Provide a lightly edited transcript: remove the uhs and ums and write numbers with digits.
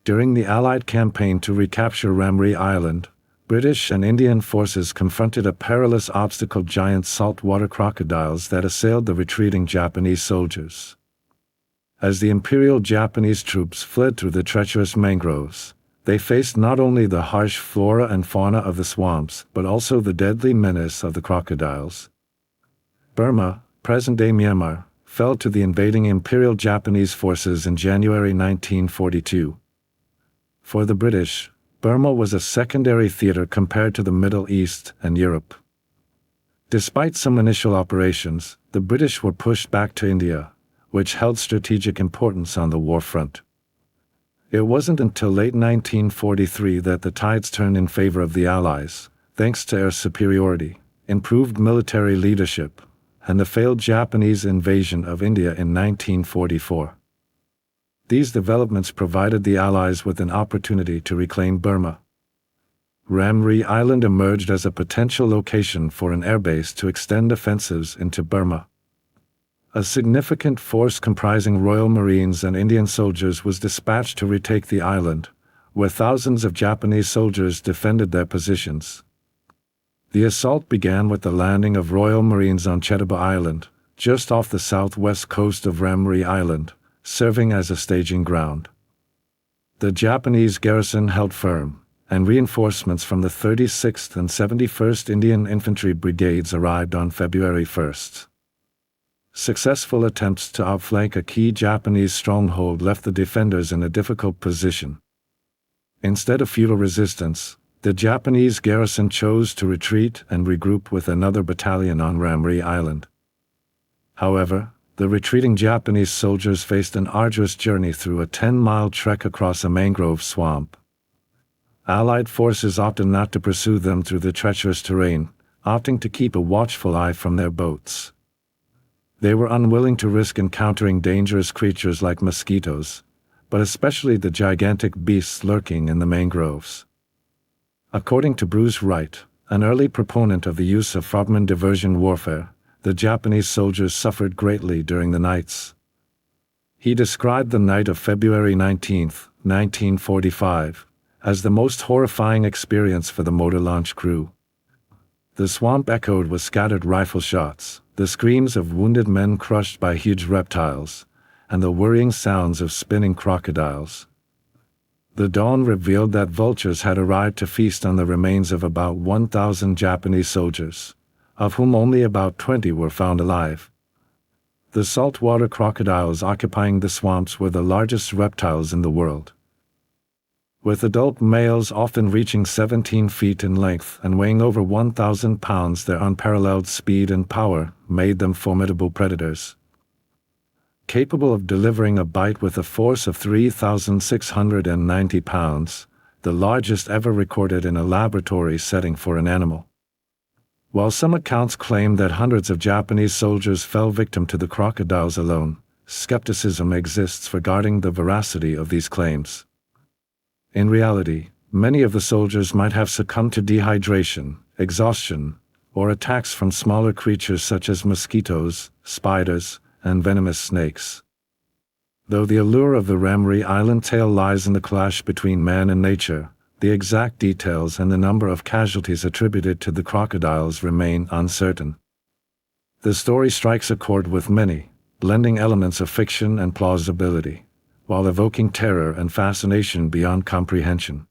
During the Allied campaign to recapture Ramree Island, British and Indian forces confronted a perilous obstacle: giant saltwater crocodiles that assailed the retreating Japanese soldiers. As the Imperial Japanese troops fled through the treacherous mangroves, they faced not only the harsh flora and fauna of the swamps, but also the deadly menace of the crocodiles. Burma, present-day Myanmar, fell to the invading Imperial Japanese forces in January 1942. For the British, Burma was a secondary theater compared to the Middle East and Europe. Despite some initial operations, the British were pushed back to India, which held strategic importance on the war front. It wasn't until late 1943 that the tides turned in favor of the Allies, thanks to air superiority, improved military leadership, and the failed Japanese invasion of India in 1944. These developments provided the Allies with an opportunity to reclaim Burma. Ramree Island emerged as a potential location for an airbase to extend offensives into Burma. A significant force comprising Royal Marines and Indian soldiers was dispatched to retake the island, where thousands of Japanese soldiers defended their positions. The assault began with the landing of Royal Marines on Chetaba Island, just off the southwest coast of Ramree Island, serving as a staging ground. The Japanese garrison held firm, and reinforcements from the 36th and 71st Indian Infantry Brigades arrived on February 1st. Successful attempts to outflank a key Japanese stronghold left the defenders in a difficult position. Instead of futile resistance, the Japanese garrison chose to retreat and regroup with another battalion on Ramree Island. However, the retreating Japanese soldiers faced an arduous journey through a 10-mile trek across a mangrove swamp. Allied forces opted not to pursue them through the treacherous terrain, opting to keep a watchful eye from their boats. They were unwilling to risk encountering dangerous creatures like mosquitoes, but especially the gigantic beasts lurking in the mangroves. According to Bruce Wright, an early proponent of the use of frogman diversion warfare, the Japanese soldiers suffered greatly during the nights. He described the night of February 19, 1945, as the most horrifying experience for the motor launch crew. The swamp echoed with scattered rifle shots, the screams of wounded men crushed by huge reptiles, and the worrying sounds of spinning crocodiles. The dawn revealed that vultures had arrived to feast on the remains of about 1,000 Japanese soldiers, of whom only about 20 were found alive. The saltwater crocodiles occupying the swamps were the largest reptiles in the world. With adult males often reaching 17 feet in length and weighing over 1,000 pounds, their unparalleled speed and power made them formidable predators. Capable of delivering a bite with a force of 3,690 pounds, the largest ever recorded in a laboratory setting for an animal. While some accounts claim that hundreds of Japanese soldiers fell victim to the crocodiles alone, skepticism exists regarding the veracity of these claims. In reality, many of the soldiers might have succumbed to dehydration, exhaustion, or attacks from smaller creatures such as mosquitoes, spiders, and venomous snakes. Though the allure of the Ramree Island tale lies in the clash between man and nature, the exact details and the number of casualties attributed to the crocodiles remain uncertain. The story strikes a chord with many, blending elements of fiction and plausibility, while evoking terror and fascination beyond comprehension.